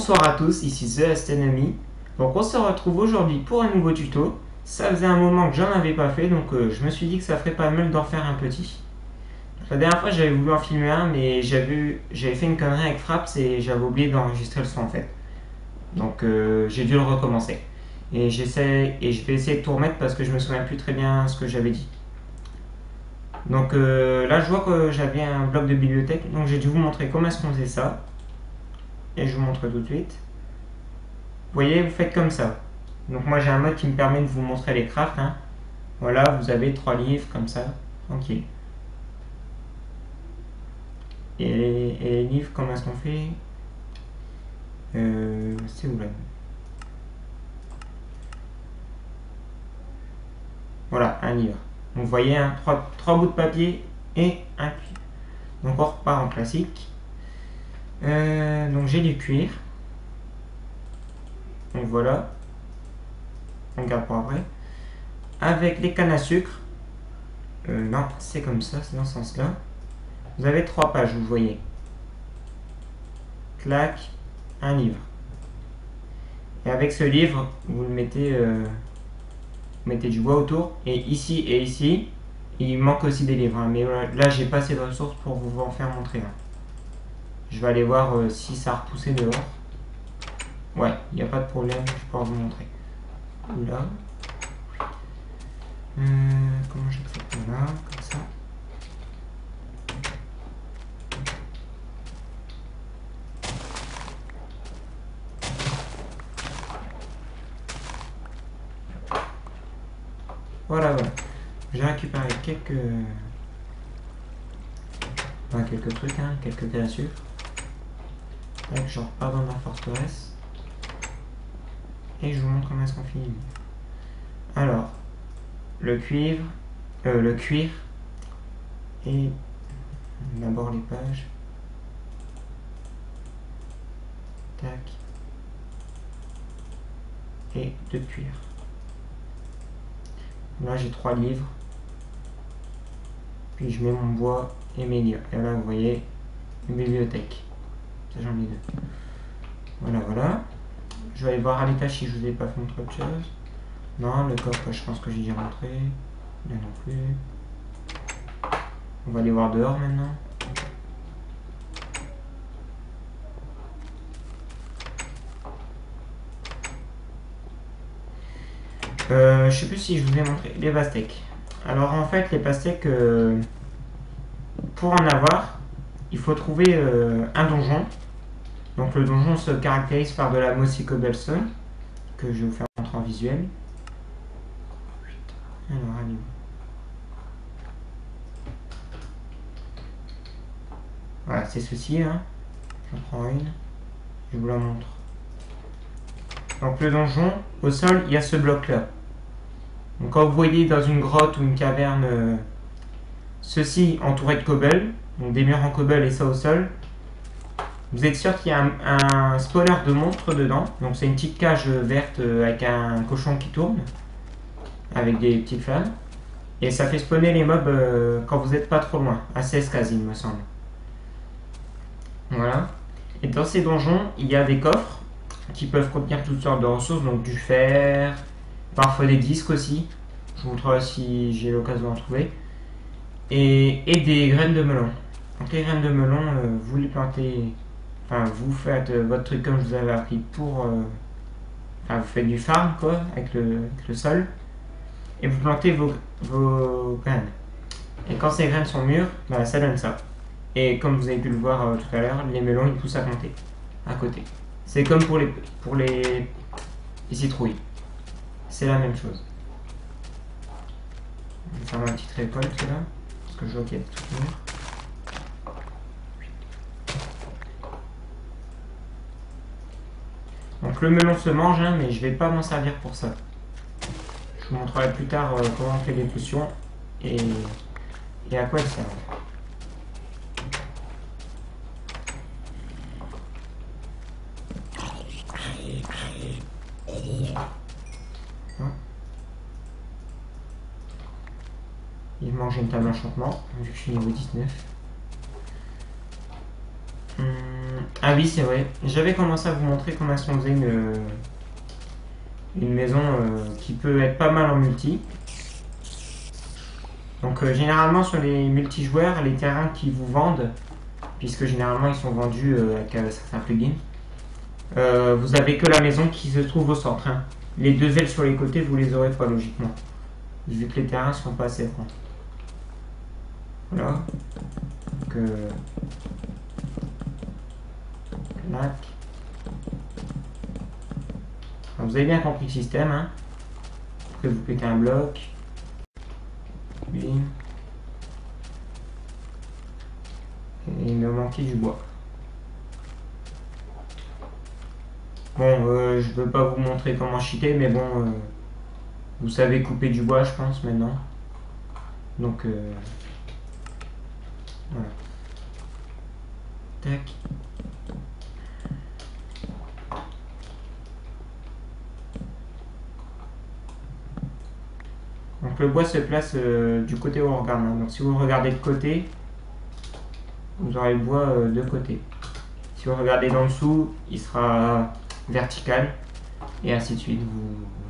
Bonsoir à tous, ici The Astronomy. Donc on se retrouve aujourd'hui pour un nouveau tuto. Ça faisait un moment que j'en avais pas fait, donc je me suis dit que ça ferait pas mal d'en faire un petit. La dernière fois j'avais voulu en filmer un, mais j'avais fait une connerie avec Fraps et j'avais oublié d'enregistrer le son en fait. Donc j'ai dû le recommencer. Et je vais essayer de tout remettre parce que je me souviens plus très bien ce que j'avais dit. Donc là je vois que j'avais un bloc de bibliothèque, donc j'ai dû vous montrer comment est-ce qu'on faisait ça. Et je vous montre tout de suite. Vous voyez, vous faites comme ça. Donc moi j'ai un mode qui me permet de vous montrer les crafts. Hein. Voilà, vous avez 3 livres comme ça, tranquille. Et les livres, comment est-ce qu'on fait C'est où là? Voilà, un livre. Donc vous voyez, hein, 3 bouts de papier et un cuir. Donc on repart en classique. Donc j'ai du cuir. Donc voilà. On garde pour après. Avec les cannes à sucre. Non, c'est comme ça, c'est dans ce sens-là. Vous avez 3 pages, vous voyez. Clac, un livre. Et avec ce livre, vous le mettez, mettez du bois autour. Et ici, il manque aussi des livres. Hein. Mais là, j'ai pas assez de ressources pour vous en faire montrer un. Je vais aller voir si ça a repoussé dehors. Ouais, il n'y a pas de problème, je peux vous montrer. Là. Comment j'accepte là, comme ça. Voilà. J'ai récupéré quelques trucs, hein, quelques cannes à sucre. Donc je repars dans ma forteresse. Et je vous montre comment est-ce qu'on finit. Alors, le cuir, et d'abord les pages. Tac. Et de cuir. Là j'ai 3 livres. Puis je mets mon bois et mes livres. Et là vous voyez une bibliothèque. Ça j'en ai 2. Voilà. Je vais aller voir à l'étage si je vous ai pas fait montrer autre chose. Non, le coffre je pense que j'ai déjà montré. Là non plus. On va aller voir dehors maintenant. Je sais plus si je vous ai montré les pastèques. Alors en fait les pastèques, pour en avoir, il faut trouver un donjon. Donc le donjon se caractérise par de la mossy cobblestone, que je vais vous faire montrer en visuel. Alors allez. Voilà, c'est ceci, hein. J'en prends une, je vous la montre. Donc le donjon, au sol, il y a ce bloc là. Donc quand vous voyez dans une grotte ou une caverne, ceci entouré de cobble, donc des murs en cobble et ça au sol, vous êtes sûr qu'il y a un spawner de monstres dedans. Donc c'est une petite cage verte avec un cochon qui tourne, avec des petites flammes. Et ça fait spawner les mobs quand vous n'êtes pas trop loin, à 16 cases il me semble. Voilà. Et dans ces donjons, il y a des coffres qui peuvent contenir toutes sortes de ressources, donc du fer, parfois des disques aussi. Je vous montrerai si j'ai l'occasion d'en trouver. Et des graines de melon. Donc les graines de melon, vous les plantez, enfin vous faites votre truc comme je vous avais appris pour... enfin vous faites du farm quoi, avec le sol. Et vous plantez vos graines. Et quand ces graines sont mûres, bah, ça donne ça. Et comme vous avez pu le voir tout à l'heure, les melons ils poussent à côté. C'est comme pour les citrouilles. C'est la même chose. On va faire ma petite récolte là, parce que je vois qu'il y a des trucs mûrs. Donc le melon se mange, hein, mais je vais pas m'en servir pour ça. Je vous montrerai plus tard comment on fait les potions et à quoi elles servent. Il mange une table d'enchantement, vu que je suis niveau 19. Ah oui, c'est vrai. J'avais commencé à vous montrer comment est-ce qu'on faisait une maison qui peut être pas mal en multi. Donc généralement sur les multijoueurs, les terrains qui vous vendent, puisque généralement ils sont vendus avec certains plugins, vous avez que la maison qui se trouve au centre, hein. Les deux ailes sur les côtés, vous les aurez pas logiquement, vu que les terrains sont pas assez grands. Voilà. Donc, clac. Alors, vous avez bien compris le système, hein. Après vous pétez un bloc. Bim. Et il me manquait du bois. Bon, je veux pas vous montrer comment cheater, mais bon, vous savez couper du bois, je pense, maintenant. Donc, voilà. Tac. Donc le bois se place du côté où on regarde, hein. Donc si vous regardez de côté, vous aurez le bois de côté. Si vous regardez d'en dessous, il sera vertical. Et ainsi de suite.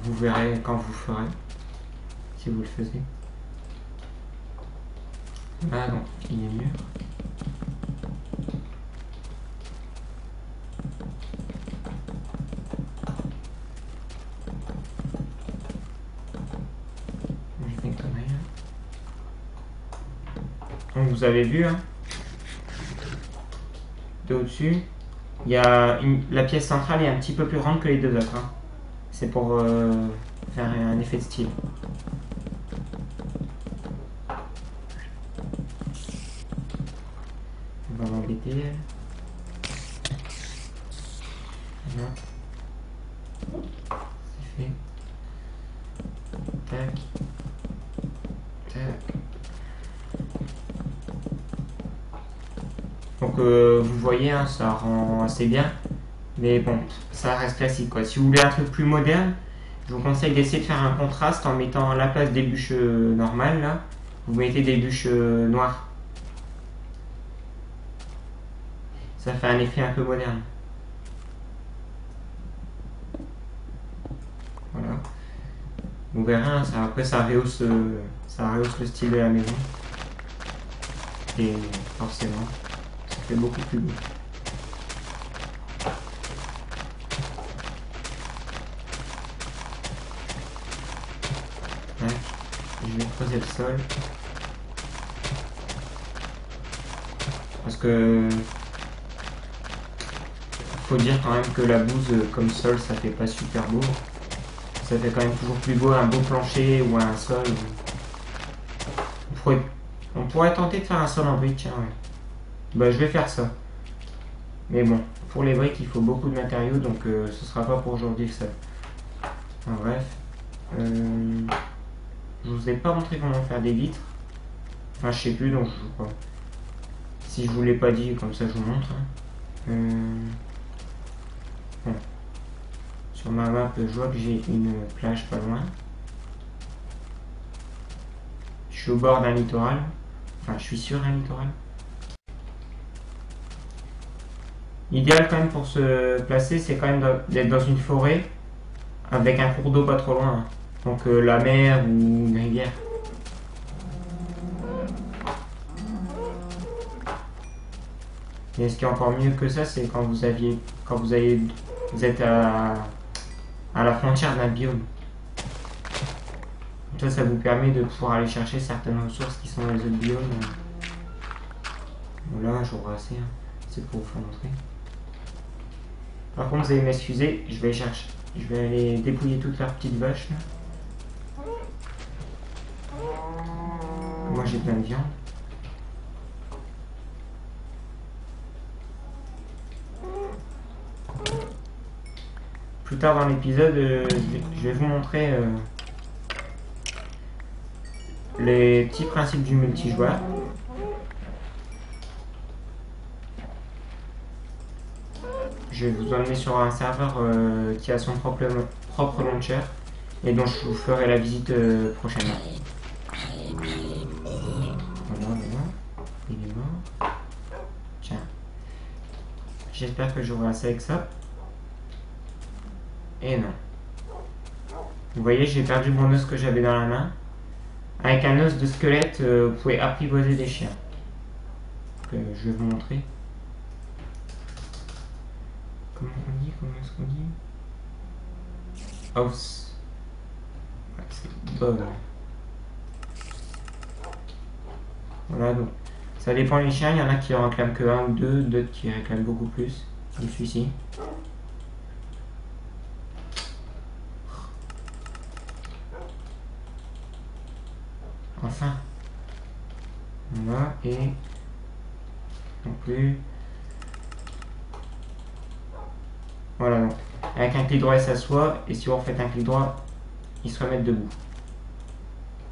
Vous verrez quand vous ferez. Si vous le faisiez. Là, donc, il est mûr. J'ai fait une connerie, là. Donc, vous avez vu, hein, de au-dessus, il y a la pièce centrale est un petit peu plus grande que les deux autres, hein. C'est pour faire un effet de style. On va m'embêter, elle. Voilà. C'est fait. Tac. Tac. Donc vous voyez, hein, ça rend assez bien. Mais bon, ça reste classique, quoi. Si vous voulez un truc plus moderne, je vous conseille d'essayer de faire un contraste en mettant à la place des bûches normales, là, vous mettez des bûches noires. Ça fait un effet un peu moderne. Voilà. Vous verrez, hein, après ça rehausse le style de la maison. Et forcément, ça fait beaucoup plus beau. Ouais. Je vais creuser le sol. Parce que faut dire quand même que la bouse comme sol, ça fait pas super beau. Ça fait quand même toujours plus beau un beau plancher ou un sol. On pourrait tenter de faire un sol en briques, tiens, ouais. Bah je vais faire ça. Mais bon, pour les briques, il faut beaucoup de matériaux, donc ce sera pas pour aujourd'hui ça. Enfin, bref. Je vous ai pas montré comment faire des vitres. Enfin, je sais plus, donc je crois. Si je vous l'ai pas dit, comme ça je vous montre, hein. Bon. Sur ma map, je vois que j'ai une plage pas loin. Je suis au bord d'un littoral. Enfin, je suis sur un littoral. L'idéal quand même pour se placer, c'est quand même d'être dans une forêt avec un cours d'eau pas trop loin, hein. Donc la mer ou une rivière. Et ce qui est encore mieux que ça, c'est quand vous êtes à la frontière d'un biome. Ça vous permet de pouvoir aller chercher certaines ressources qui sont dans les autres biomes. Voilà, j'en vois assez, hein. C'est pour vous faire montrer. Par contre, vous allez m'excuser, je vais aller dépouiller toutes leurs petites vaches là. Moi j'ai plein de viande. Plus tard dans l'épisode, je vais vous montrer les petits principes du multijoueur. Je vais vous emmener sur un serveur qui a son propre launcher et dont je vous ferai la visite prochainement. Voilà, il est mort. Tiens. J'espère que j'aurai assez avec ça. Et non. Vous voyez, j'ai perdu mon os que j'avais dans la main. Avec un os de squelette, vous pouvez apprivoiser des chiens. Donc, je vais vous montrer. Comment on dit? Comment est-ce qu'on dit? Os. Ouais, c'est bon. Voilà, donc ça dépend des chiens. Il y en a qui en réclament que un ou deux, d'autres qui réclament beaucoup plus. Comme celui-ci. Enfin. Voilà, et non plus. Voilà, donc avec un clic droit, il s'assoit, et si vous refaites un clic droit, il se remet debout.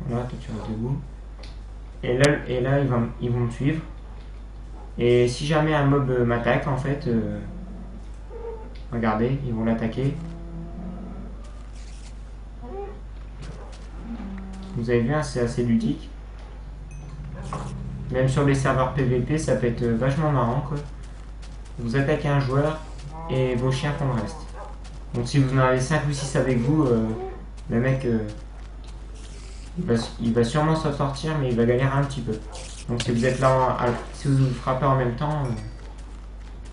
Voilà, toi tu restes debout. Et là ils vont me suivre. Et si jamais un mob m'attaque, en fait, regardez, ils vont l'attaquer. Vous avez vu, hein, c'est assez ludique. Même sur les serveurs PVP, ça peut être vachement marrant, quoi. Vous attaquez un joueur et vos chiens font le reste. Donc si vous en avez 5 ou 6 avec vous, le mec, il va sûrement s'en sortir, mais il va galérer un petit peu. Donc si vous êtes là, si vous frappez en même temps,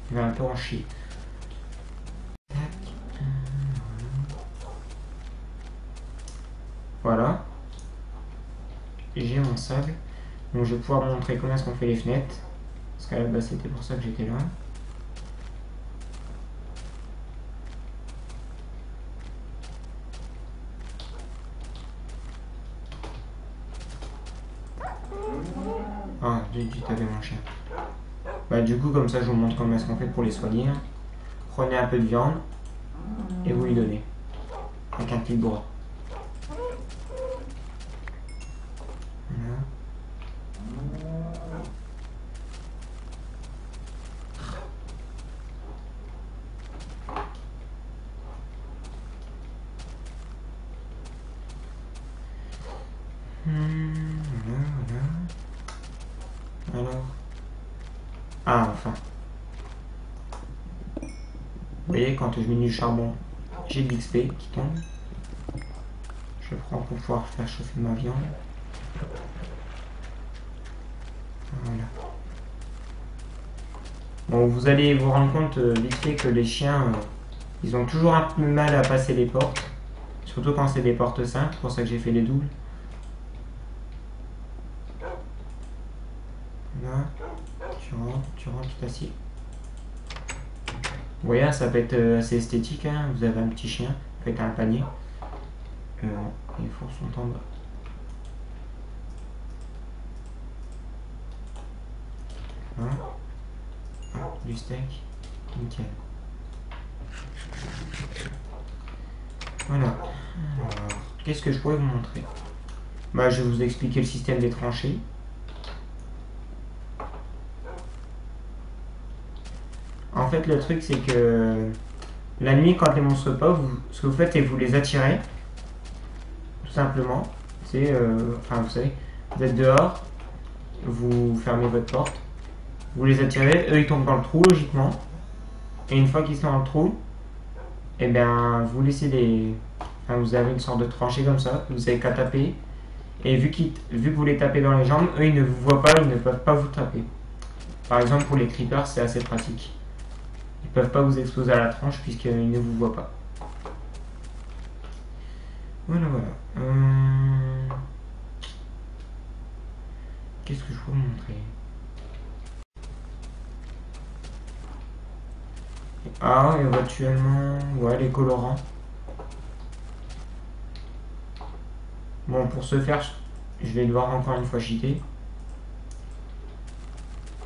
il va un peu en chier. Voilà. J'ai mon sable. Donc je vais pouvoir vous montrer comment est-ce qu'on fait les fenêtres. Parce qu'à la base c'était pour ça que j'étais là. Ah, j'ai dû taper mon chien. Bah du coup comme ça je vous montre comment est-ce qu'on fait pour les soigner. Prenez un peu de viande et vous lui donnez. Avec un clic droit. Voilà. Voilà, voilà. Alors. Ah, enfin. Vous voyez, quand je mets du charbon, j'ai de l'XP qui tombe. Je le prends pour pouvoir faire chauffer ma viande. Voilà. Bon, vous allez vous rendre compte vite fait que les chiens, ils ont toujours un peu de mal à passer les portes. Surtout quand c'est des portes simples, c'est pour ça que j'ai fait les doubles. Là, tu rentres, tu t'assieds. Vous voyez, ça peut être assez esthétique, hein. Vous avez un petit chien, faites un panier. Les fours sont en bas. Voilà. Ah, du steak. Nickel. Voilà. Alors, qu'est-ce que je pourrais vous montrer? Bah, je vais vous expliquer le système des tranchées. En fait, le truc, c'est que la nuit, quand les monstres pop, ce que vous faites, c'est que vous les attirez. Tout simplement. C'est, enfin, vous savez, vous êtes dehors, vous fermez votre porte, vous les attirez, eux, ils tombent dans le trou, logiquement. Et une fois qu'ils sont dans le trou, et bien, vous laissez des... Enfin, vous avez une sorte de tranchée comme ça, vous avez qu'à taper. Et vu que vous les tapez dans les jambes, eux, ils ne vous voient pas, ils ne peuvent pas vous taper. Par exemple, pour les creepers, c'est assez pratique. Ils peuvent pas vous exploser à la tranche puisqu'ils ne vous voient pas. Voilà, voilà. Qu'est-ce que je peux vous montrer? Ah, éventuellement, ouais, les colorants. Bon, pour ce faire, je vais devoir encore une fois cheater.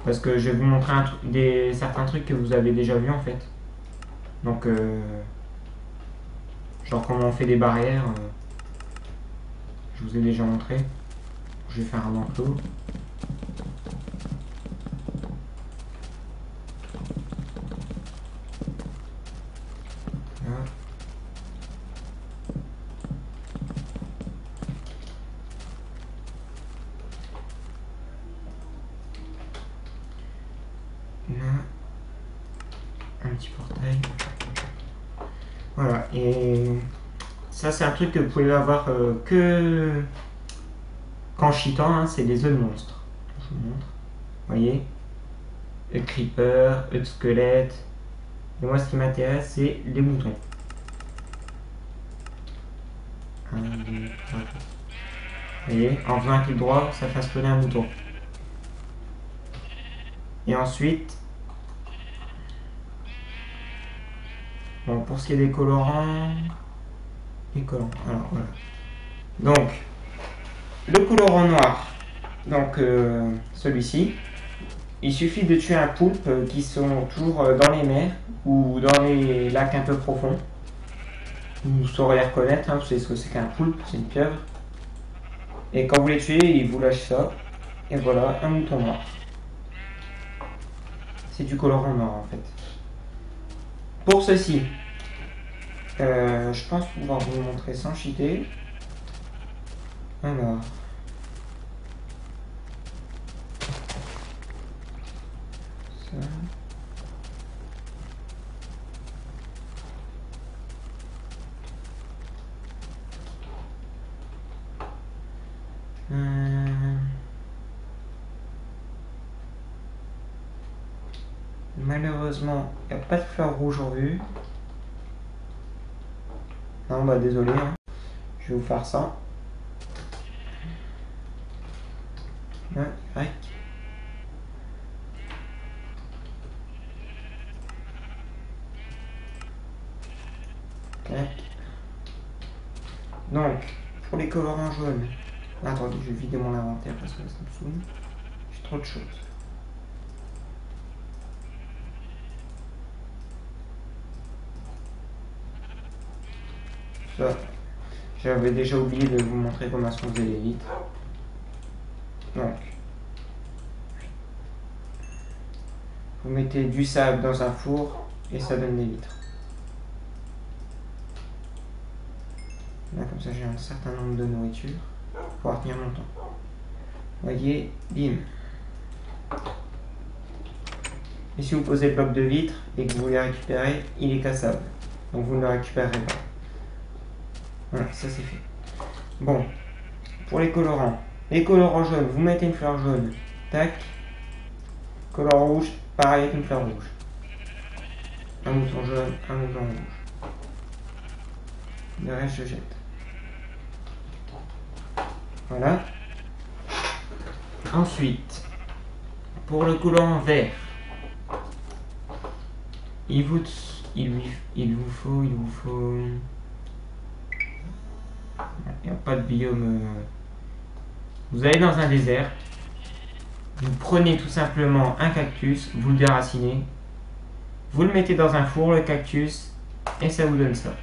Parce que je vais vous montrer certains trucs que vous avez déjà vus en fait. Donc, genre comment on fait des barrières, je vous ai déjà montré. Je vais faire un enclos. Là. Là. Voilà, et ça c'est un truc que vous pouvez avoir que qu'en cheatant, hein, c'est des œufs de monstres. Je vous montre. Vous voyez, œufs de creeper, œufs de squelette. Et moi ce qui m'intéresse c'est les moutons. 1, 2, 3, 4. Vous voyez, en faisant un clic droit, ça fait spawner un mouton. Et ensuite, bon, pour ce qui est des colorants, alors voilà. Donc, le colorant noir, donc celui-ci, il suffit de tuer un poulpe qui sont toujours dans les mers ou dans les lacs un peu profonds. Vous saurez les reconnaître, hein, vous savez ce que c'est qu'un poulpe, c'est une pieuvre. Et quand vous les tuez, il vous lâche ça. Et voilà, un mouton noir. C'est du colorant noir en fait. Pour ceci, je pense pouvoir vous le montrer sans cheater. Alors. Ça. Malheureusement, il n'y a pas de fleurs rouges en vue. Non, bah désolé, hein. Je vais vous faire ça. Ouais, Y. Tac. Donc, pour les colorants jaunes. Attendez, je vais vider mon inventaire parce que ça me saoule. J'ai trop de choses. Ça, j'avais déjà oublié de vous montrer comment se faisaient les vitres. Donc, vous mettez du sable dans un four et ça donne des vitres. Là, comme ça, j'ai un certain nombre de nourriture pour pouvoir tenir longtemps. Vous voyez, bim. Et si vous posez le bloc de vitre et que vous voulez récupérer, il est cassable. Donc vous ne le récupérerez pas. Voilà, ça c'est fait. Bon, pour les colorants. Les colorants jaunes, vous mettez une fleur jaune. Tac. Colorant rouge, pareil avec une fleur rouge. Un mouton jaune, un mouton rouge. Le reste, je jette. Voilà. Ensuite, pour le colorant vert, il vous faut. Il n'y a pas de biome. Vous allez dans un désert. Vous prenez tout simplement un cactus, vous le déracinez, vous le mettez dans un four, le cactus, et ça vous donne ça.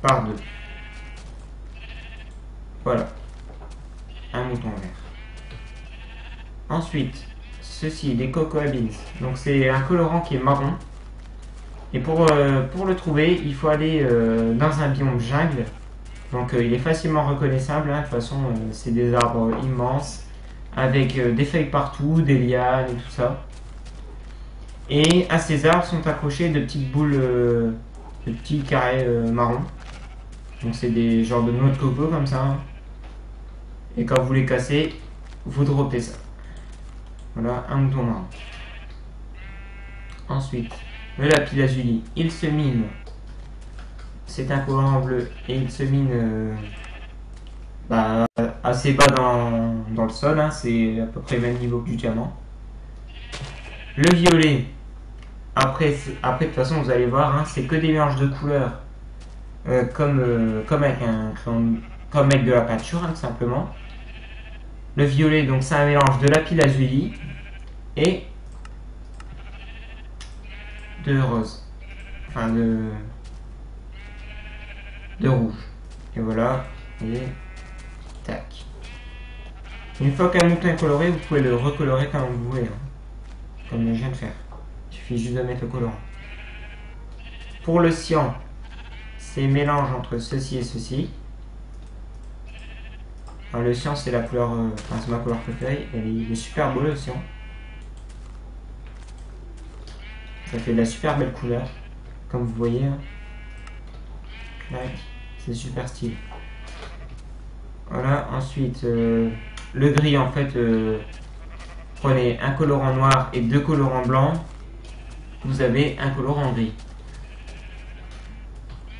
Par deux. Voilà. Un mouton vert. Ensuite, ceci, les cocoa beans. Donc c'est un colorant qui est marron. Et pour le trouver, il faut aller dans un biome jungle. Donc il est facilement reconnaissable. Hein. De toute façon, c'est des arbres immenses. Avec des feuilles partout, des lianes et tout ça. Et à ces arbres sont accrochés de petites boules, de petits carrés marrons. Donc c'est des genres de noix de coco comme ça. Hein. Et quand vous les cassez, vous droppez ça. Voilà, un mouton marron. Ensuite, le lapis lazuli, il se mine. C'est un colorant bleu et il se mine assez bas dans le sol. Hein, c'est à peu près le même niveau que du diamant. Le violet, après de toute façon, vous allez voir, hein, c'est que des mélanges de couleurs comme avec de la peinture, hein, tout simplement. Le violet, donc c'est un mélange de lapis lazuli et de rose. Enfin, de rouge. Et voilà. Et tac. Une fois qu'un mouton est coloré, vous pouvez le recolorer comme vous voulez. Hein, comme je viens de faire. Il suffit juste de mettre le colorant. Pour le cyan, c'est mélange entre ceci et ceci. Alors, le cyan, c'est la couleur, c'est ma couleur préférée. Il est super beau le cyan. Ça fait de la super belle couleur, comme vous voyez. Hein. C'est super stylé. Voilà, ensuite, le gris, en fait, prenez un colorant noir et deux colorants blancs. Vous avez un colorant gris.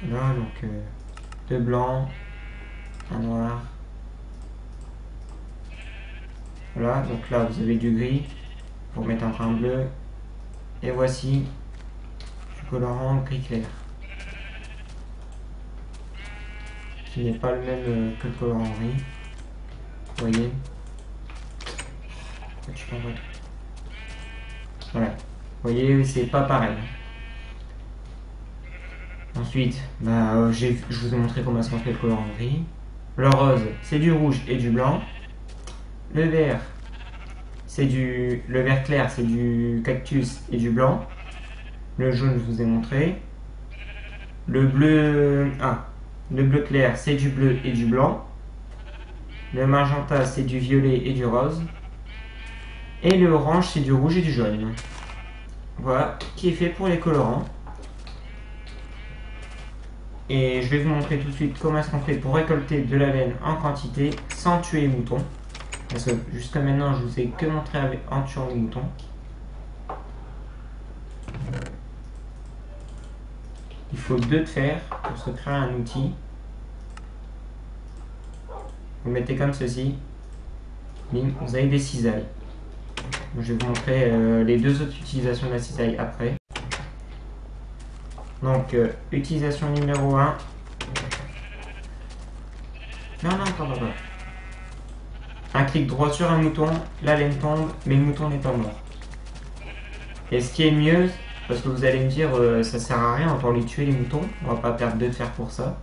Voilà, donc deux blancs, un noir. Voilà, donc là, vous avez du gris pour mettre un train bleu. Et voici du colorant gris clair, qui n'est pas le même que le colorant gris. Vous voyez. Voilà. Vous voyez, c'est pas pareil. Ensuite, je vous ai montré comment se fait le colorant gris. Le rose, c'est du rouge et du blanc. Le vert, le vert clair, c'est du cactus et du blanc. Le jaune, je vous ai montré. Le bleu clair, c'est du bleu et du blanc. Le magenta, c'est du violet et du rose. Et le orange, c'est du rouge et du jaune. Voilà, qui est fait pour les colorants. Et je vais vous montrer tout de suite comment est-ce qu'on fait pour récolter de la laine en quantité sans tuer les moutons. Parce que jusqu'à maintenant, je vous ai que montré en tuant les moutons. Il faut 2 de fer pour se créer un outil. Vous le mettez comme ceci. Bim, vous avez des cisailles. Je vais vous montrer les 2 autres utilisations de la cisaille après. Donc, utilisation numéro 1. Non, pardon. Un clic droit sur un mouton, la laine tombe, mais le mouton n'est pas mort. Et ce qui est mieux, parce que vous allez me dire, ça sert à rien, on va les tuer les moutons, on va pas perdre 2 de fer pour ça.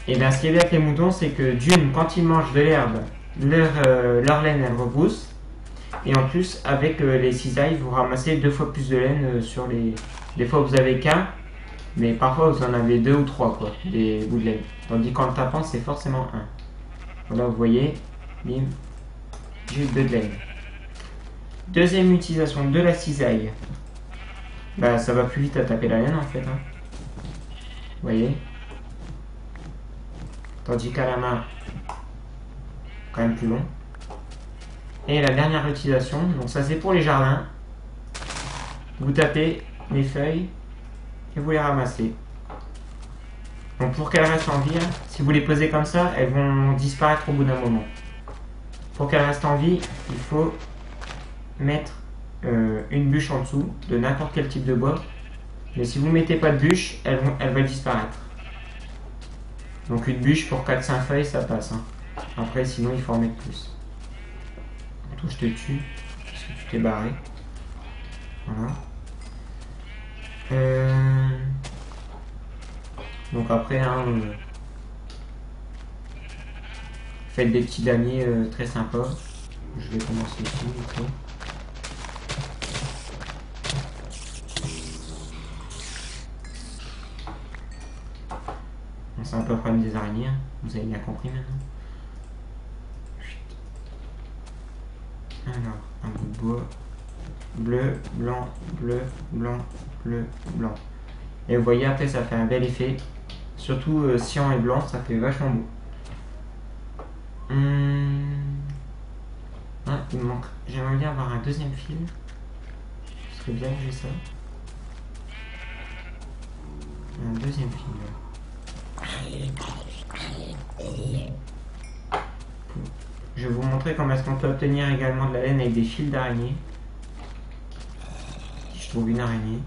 Et bien, ce qui est bien avec les moutons, c'est que d'une, quand ils mangent de l'herbe, leur laine elle repousse. Et en plus, avec les cisailles, vous ramassez 2 fois plus de laine sur les. Des fois, vous avez qu'un, mais parfois vous en avez 2 ou 3, quoi, des bouts de laine. Tandis qu'en le tapant, c'est forcément un. Voilà, vous voyez, bim, juste 2 de laine. Deuxième utilisation de la cisaille. Ça va plus vite à taper la laine en fait. Hein. Vous voyez. Tandis qu'à la main, quand même plus long. Et la dernière utilisation, donc ça c'est pour les jardins. Vous tapez les feuilles et vous les ramassez. Donc pour qu'elles restent en vie, si vous les posez comme ça, elles vont disparaître au bout d'un moment. Pour qu'elles restent en vie, il faut mettre une bûche en dessous de n'importe quel type de bois. Mais si vous ne mettez pas de bûche, elle va disparaître. Donc une bûche pour 4-5 feuilles, ça passe. Hein. Après, sinon, il faut en mettre plus. Toi, je te tue, parce que tu t'es barré. Voilà. Donc après, faites des petits damiers très sympas. Je vais commencer ici. Okay. C'est un peu le problème des araignées, hein. Vous avez bien compris maintenant. Alors, un bout de bois. Bleu, blanc, bleu, blanc, bleu, blanc. Et vous voyez, après, ça fait un bel effet. Surtout cyan et blanc, ça fait vachement beau. Ah, il me manque. J'aimerais bien avoir un deuxième fil. Ce serait bien que j'ai ça. Un deuxième fil. Je vais vous montrer comment est-ce qu'on peut obtenir également de la laine avec des fils d'araignée. Si je trouve une araignée.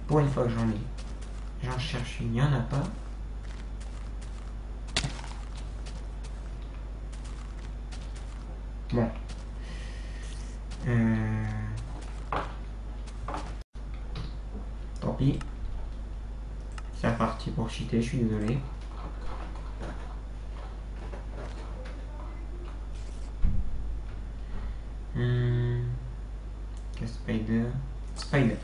Pour une fois que j'en cherche une, il n'y en a pas. Bon. Tant pis. C'est reparti pour cheater, je suis désolé. Spider.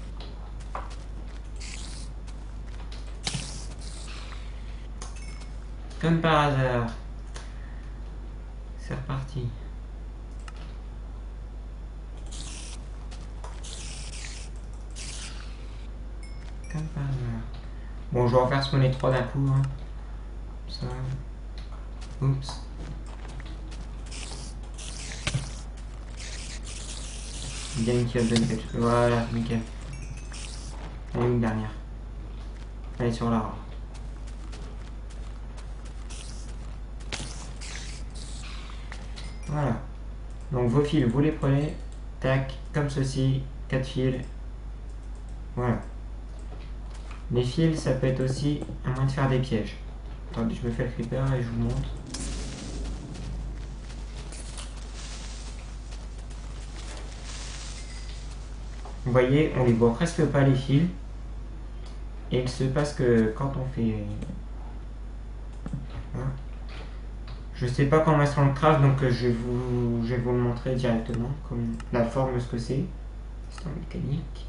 Comme par hasard. C'est reparti. Comme par hasard. Bon, je vais en faire spawner 3 d'un coup. Hein. Ça. Oups. Bien nickel, bien nickel. Voilà, nickel. Allez, une dernière. Allez, sur l'arbre. Voilà. Donc vos fils, vous les prenez. Tac, comme ceci. 4 fils. Voilà. Les fils, ça peut être aussi un moyen de faire des pièges. Attendez, je me fais le creeper et je vous montre. Vous voyez, on les voit presque pas les fils. Et il se passe que quand on fait... Voilà. Je sais pas comment est-ce qu'on le craft, donc je vais vous le montrer directement, comme la forme, ce que c'est. C'est en mécanique.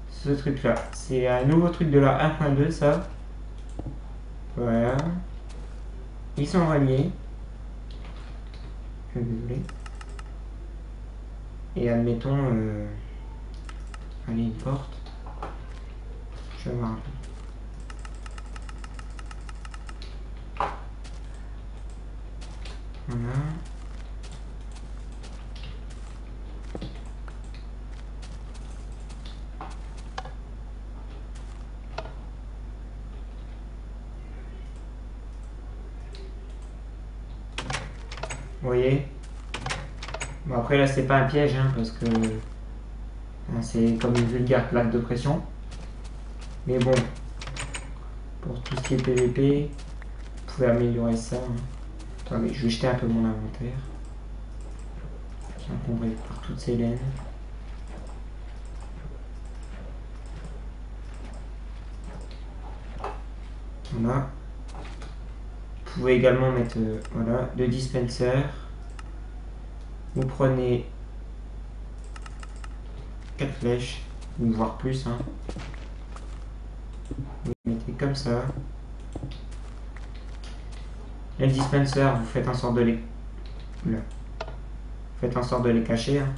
Ce truc là, c'est un nouveau truc de la 1.2 ça. Voilà. Ils sont reliés. Désolé. Et admettons, allez, une porte. Je vais voir un peu. Voilà. Vous voyez? Bon, après là c'est pas un piège hein, parce que c'est comme une vulgaire plaque de pression. Mais bon, pour tout ce qui est PVP, vous pouvez améliorer ça. Hein. Attendez, je vais jeter un peu mon inventaire. Qui est encombré par toutes ces laines. Voilà. Vous pouvez également mettre voilà, 2 dispensers. Vous prenez 4 flèches, ou voire plus. Hein. Vous les mettez comme ça. Les dispensers, vous faites en sorte de les... Là. Faites en sorte de les cacher. Hein.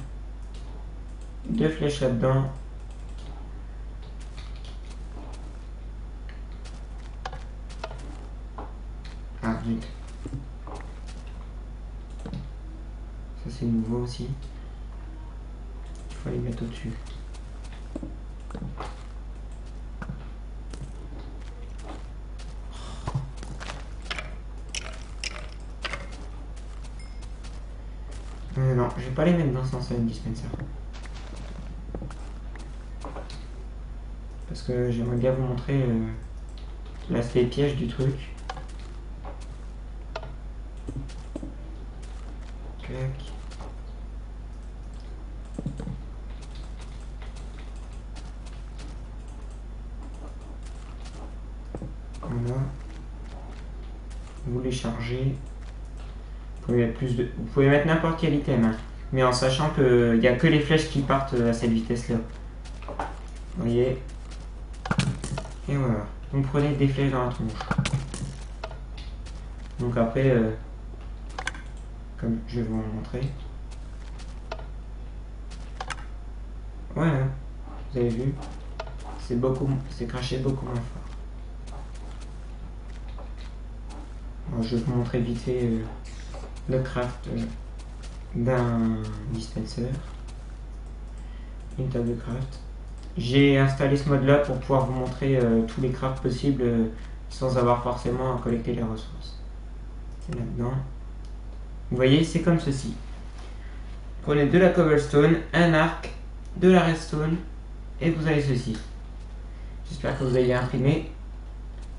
2 flèches là-dedans. Ah, zut. Ça c'est nouveau aussi. Il faut les mettre au-dessus. Non, je vais pas les mettre dans ce sens-là, dispenser. Parce que j'aimerais bien vous montrer l'aspect piège du truc. Clac. Voilà. Vous les chargez. Vous pouvez mettre n'importe quel item, hein, mais en sachant qu'il n'y a que les flèches qui partent à cette vitesse-là. Vous voyez? Et voilà. Vous prenez des flèches dans la tronche. Donc après, comme je vais vous montrer. Ouais, hein, vous avez vu? C'est craché beaucoup moins fort. Alors, je vais vous montrer vite fait le craft d'un dispenser. Une table de craft. J'ai installé ce mode là pour pouvoir vous montrer tous les crafts possibles sans avoir forcément à collecter les ressources. C'est là-dedans. Vous voyez, c'est comme ceci. Prenez de la cobblestone, un arc, de la redstone et vous avez ceci. J'espère que vous avez imprimé.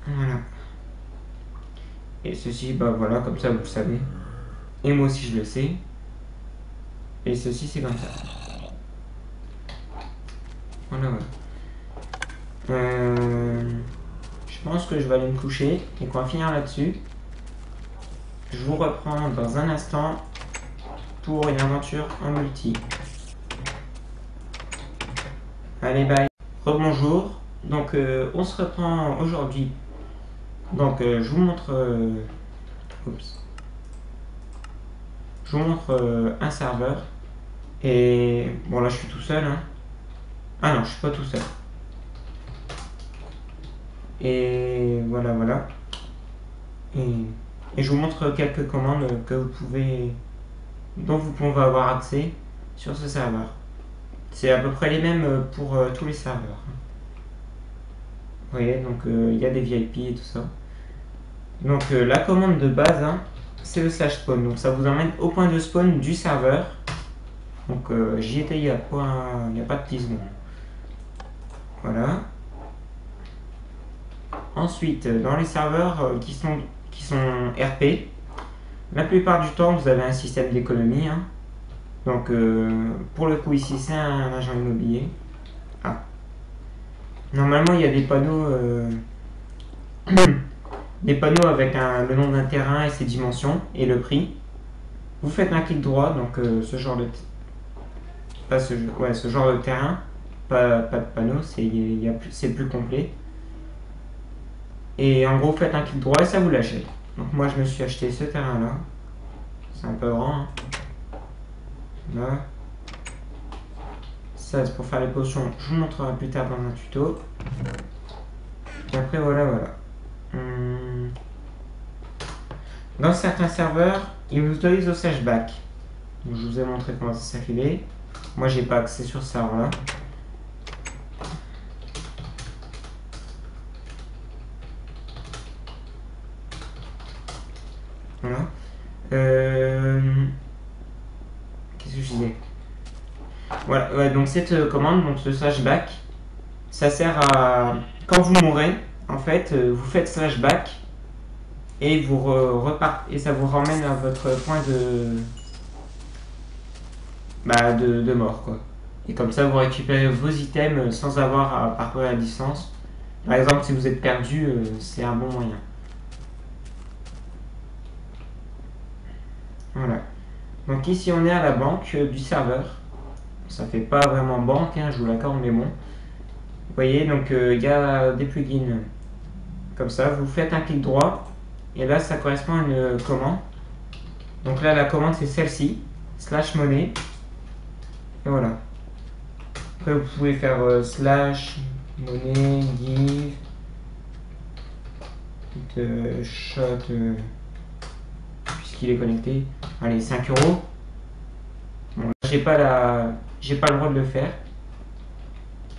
Voilà. Et ceci, bah voilà, comme ça vous le savez. Et moi aussi je le sais. Et ceci c'est comme ça. Voilà, voilà. Je pense que je vais aller me coucher et qu'on va finir là-dessus. Je vous reprends dans un instant pour une aventure en multi. Allez, bye. Rebonjour. Donc, on se reprend aujourd'hui. Donc, je vous montre... oups. Je vous montre un serveur. Et bon, là, je suis tout seul. Hein. Ah non, je suis pas tout seul. Et voilà, voilà. Et je vous montre quelques commandes que vous pouvez, dont vous pouvez avoir accès sur ce serveur. C'est à peu près les mêmes pour tous les serveurs. Vous voyez, donc il y a des VIP et tout ça. Donc la commande de base, hein, c'est le slash spawn. Donc ça vous emmène au point de spawn du serveur. Donc j'y étais il n'y a pas de 10 secondes. Voilà. Ensuite, dans les serveurs qui sont RP, la plupart du temps, vous avez un système d'économie. Hein. Donc, pour le coup, ici, c'est un agent immobilier. Ah. Normalement, il y a des panneaux, des panneaux avec le nom d'un terrain et ses dimensions et le prix. Vous faites un clic droit, donc ce genre de ce genre de terrain, pas de panneau, c'est plus complet. Et en gros, faites un clic droit et ça vous l'achète. Donc moi, je me suis acheté ce terrain-là. C'est un peu grand. Hein. Là. Ça, c'est pour faire les potions. Je vous montrerai plus tard dans un tuto. Et après, voilà, voilà. Dans certains serveurs, ils vous autorisent au slashback. Donc, je vous ai montré comment ça s'affilait. Moi, j'ai pas accès sur ce serveur-là. Voilà. Qu'est-ce que je disais? Voilà, ouais, donc cette commande, donc le slashback, ça sert à... Quand vous mourrez, en fait, vous faites slashback et vous repartez, et ça vous ramène à votre point de mort, quoi. Et comme ça, vous récupérez vos items sans avoir à parcourir la distance. Par exemple, si vous êtes perdu, c'est un bon moyen. Voilà. Donc ici, on est à la banque du serveur. Ça fait pas vraiment banque, hein, je vous l'accorde, mais bon. Vous voyez, donc il y a des plugins comme ça. Vous faites un clic droit et là, ça correspond à une commande. Donc là, la commande, c'est celle-ci, slash monnaie. Et voilà. Après, vous pouvez faire slash monnaie, give, shot, puisqu'il est connecté. Allez, 5 euros. Bon, j'ai pas le droit de le faire.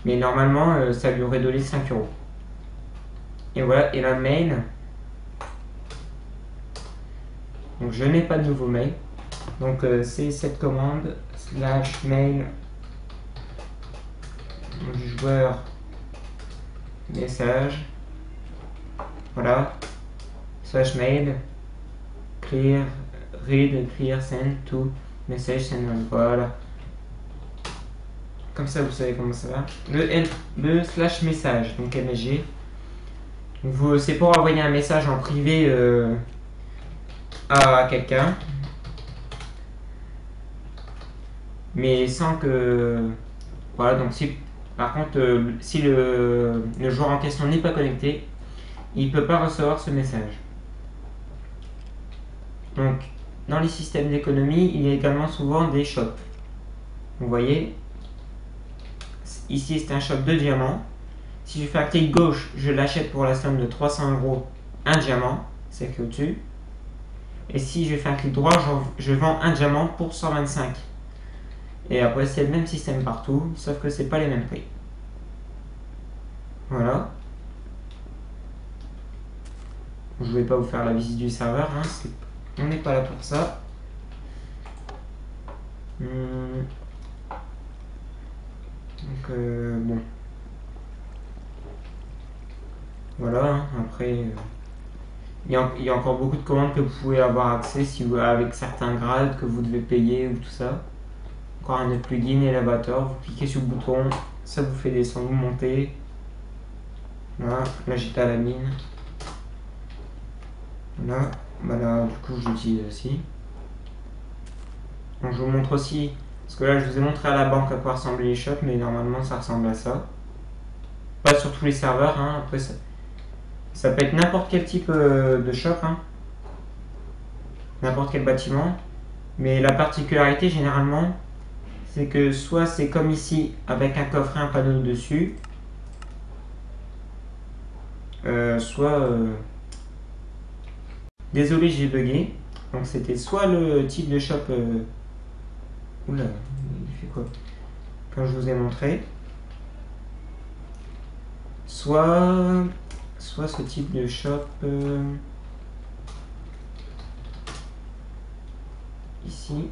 Mais normalement, ça lui aurait donné 5 euros. Et voilà, et la mail. Donc je n'ai pas de nouveau mail. Donc c'est cette commande slash mail du joueur message. Voilà. Slash mail clear read clear send to message send. Voilà. Comme ça, vous savez comment ça va. Le slash message, donc MSG. C'est pour envoyer un message en privé à quelqu'un. Mais sans que... Voilà, donc si... Par contre, si le joueur en question n'est pas connecté, il ne peut pas recevoir ce message. Donc, dans les systèmes d'économie, il y a également souvent des shops. Vous voyez, ici c'est un shop de diamants. Si je fais un clic gauche, je l'achète pour la somme de 300 euros un diamant, c'est écrit au-dessus. Et si je fais un clic droit, je vends un diamant pour 125. Et après, c'est le même système partout, sauf que c'est pas les mêmes prix. Voilà. Je ne vais pas vous faire la visite du serveur, hein, on n'est pas là pour ça. Donc, bon. Voilà, hein, après, il y a encore beaucoup de commandes que vous pouvez avoir accès si vous, avec certains grades que vous devez payer ou tout ça. Encore un autre plugin élévateur, vous cliquez sur le bouton, ça vous fait descendre ou monter. Voilà, là j'étais à la mine. Voilà, bah là du coup je l'utilise aussi. Donc je vous montre aussi, parce que là je vous ai montré à la banque à quoi ressemblaient les shops, mais normalement ça ressemble à ça. Pas sur tous les serveurs, hein, après ça peut être n'importe quel type de shop, hein, n'importe quel bâtiment. Mais la particularité généralement, c'est que soit c'est comme ici avec un coffret, un panneau dessus, soit... Désolé, j'ai bugué. Donc c'était soit le type de shop... Oula, il fait quoi? Comme je vous ai montré. Soit ce type de shop... ici.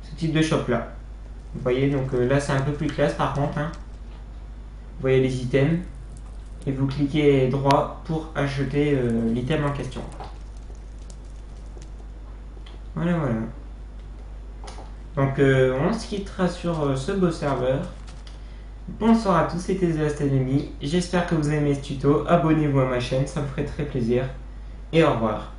Ce type de shop là. Vous voyez, donc là c'est un peu plus classe par contre. Hein. Vous voyez les items. Et vous cliquez droit pour acheter l'item en question. Voilà, voilà. Donc on se quittera sur ce beau serveur. Bonsoir à tous, c'était The Last Enemy. J'espère que vous avez aimé ce tuto. Abonnez-vous à ma chaîne, ça me ferait très plaisir. Et au revoir.